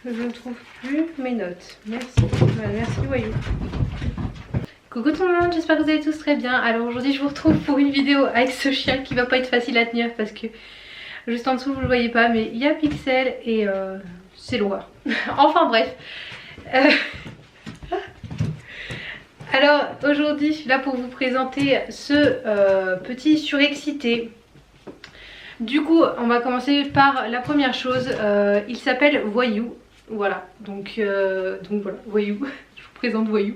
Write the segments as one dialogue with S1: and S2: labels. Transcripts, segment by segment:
S1: je ne trouve plus mes notes. Merci, voilà, merci Voyou. Coucou tout le monde, j'espère que vous allez tous très bien. Alors aujourd'hui je vous retrouve pour une vidéo avec ce chien qui va pas être facile à tenir parce que juste en dessous vous le voyez pas, mais il y a Pixel et c'est l'horreur. Enfin bref. Alors aujourd'hui je suis là pour vous présenter ce petit surexcité. Du coup on va commencer par la première chose, il s'appelle Voyou. Voilà, donc voilà, Voyou, je vous présente Voyou.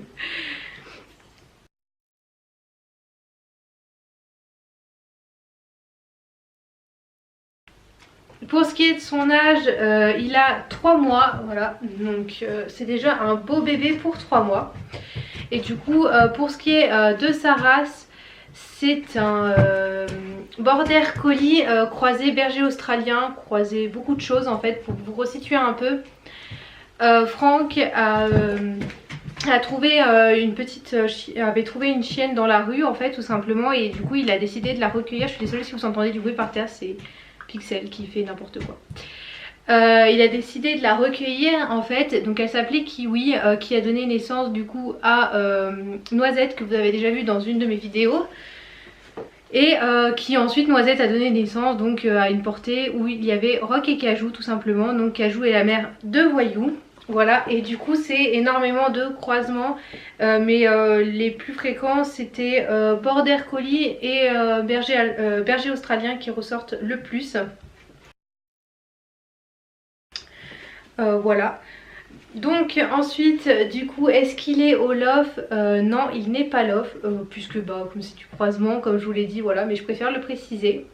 S1: Pour ce qui est de son âge, il a 3 mois, voilà, donc c'est déjà un beau bébé pour 3 mois. Et du coup, pour ce qui est de sa race, c'est un border collie croisé berger australien, croisé beaucoup de choses en fait, pour vous resituer un peu. Franck avait trouvé une chienne dans la rue en fait, tout simplement, et du coup il a décidé de la recueillir. Je suis désolée si vous entendez du bruit par terre, c'est Pixel qui fait n'importe quoi. Il a décidé de la recueillir en fait, donc elle s'appelait Kiwi, qui a donné naissance du coup à Noisette, que vous avez déjà vu dans une de mes vidéos, et qui ensuite Noisette a donné naissance donc à une portée où il y avait Rock et Cajou tout simplement. Donc Cajou est la mère de Voyou. Voilà, et du coup c'est énormément de croisements, mais les plus fréquents c'était border collie et berger australien qui ressortent le plus. Voilà. Donc ensuite du coup est-ce qu'il est au lof? Non, il n'est pas lof, puisque bah comme c'est du croisement comme je vous l'ai dit, voilà, mais je préfère le préciser.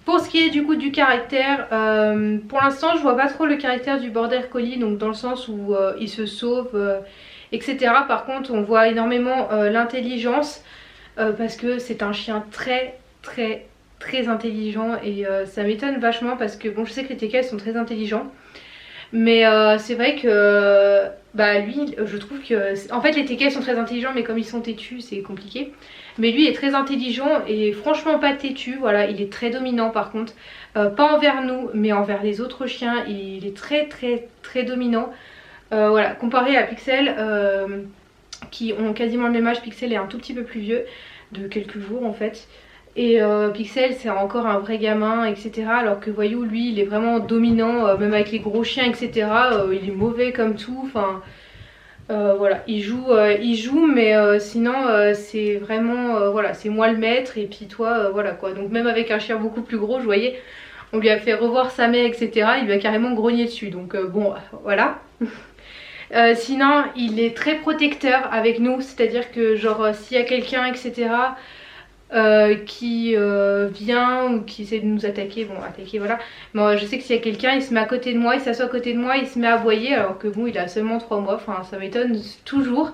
S1: Pour ce qui est du coup du caractère, pour l'instant je vois pas trop le caractère du border collie, donc dans le sens où il se sauve, etc. Par contre on voit énormément l'intelligence, parce que c'est un chien très intelligent, et ça m'étonne vachement parce que bon, je sais que les teckels sont très intelligents, mais c'est vrai que bah lui je trouve que en fait les teckels sont très intelligents, mais comme ils sont têtus c'est compliqué. Mais lui est très intelligent et franchement pas têtu, voilà, il est très dominant par contre, pas envers nous mais envers les autres chiens, il est très dominant. Voilà, comparé à Pixel, qui ont quasiment le même âge. Pixel est un tout petit peu plus vieux, de quelques jours en fait. Et Pixel c'est encore un vrai gamin, etc. Alors que Voyou lui il est vraiment dominant, même avec les gros chiens, etc. Il est mauvais comme tout, enfin voilà, il joue mais sinon c'est vraiment voilà, c'est moi le maître et puis toi voilà quoi. Donc même avec un chien beaucoup plus gros, je voyais, on lui a fait revoir sa mère, etc. Il lui a carrément grogné dessus, donc bon voilà. Sinon il est très protecteur avec nous, c'est à dire que genre s'il y a quelqu'un, etc. Qui vient ou qui essaie de nous attaquer, bon attaquer voilà, mais je sais que s'il y a quelqu'un, il se met à côté de moi, il s'assoit à côté de moi, il se met à aboyer, alors que bon il a seulement 3 mois, enfin ça m'étonne toujours.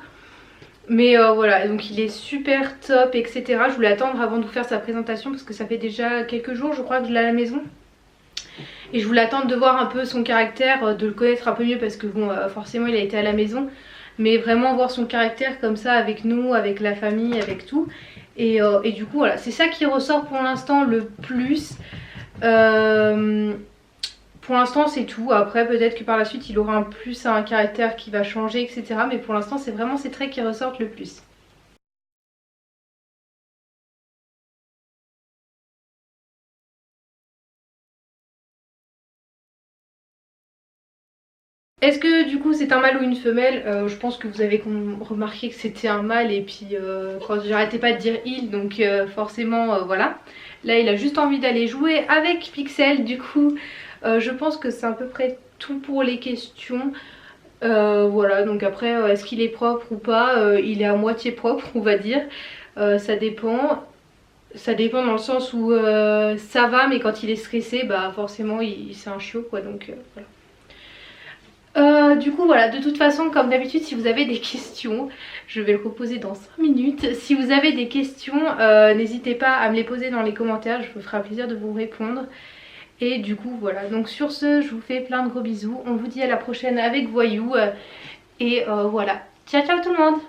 S1: Mais voilà, donc il est super top, etc. Je voulais attendre avant de vous faire sa présentation parce que ça fait déjà quelques jours je crois que je l'ai à la maison. Et je voulais attendre de voir un peu son caractère, de le connaître un peu mieux parce que bon forcément il a été à la maison. Mais vraiment voir son caractère comme ça avec nous, avec la famille, avec tout. Et du coup voilà, c'est ça qui ressort pour l'instant le plus. Pour l'instant c'est tout. Après peut-être que par la suite il aura un caractère qui va changer, etc. Mais pour l'instant c'est vraiment ces traits qui ressortent le plus. Est-ce que du coup c'est un mâle ou une femelle? Je pense que vous avez remarqué que c'était un mâle, et puis quand j'arrêtais pas de dire il, donc forcément voilà. Là il a juste envie d'aller jouer avec Pixel, du coup je pense que c'est à peu près tout pour les questions. Voilà, donc après est-ce qu'il est propre ou pas? Il est à moitié propre on va dire, ça dépend. Ça dépend dans le sens où ça va, mais quand il est stressé bah forcément c'est un chiot quoi, donc voilà. Du coup voilà, de toute façon comme d'habitude si vous avez des questions, je vais le reposer dans 5 minutes. Si vous avez des questions n'hésitez pas à me les poser dans les commentaires, je me ferai un plaisir de vous répondre. Et du coup voilà, donc sur ce je vous fais plein de gros bisous, on vous dit à la prochaine avec Voyou, et voilà, ciao ciao tout le monde.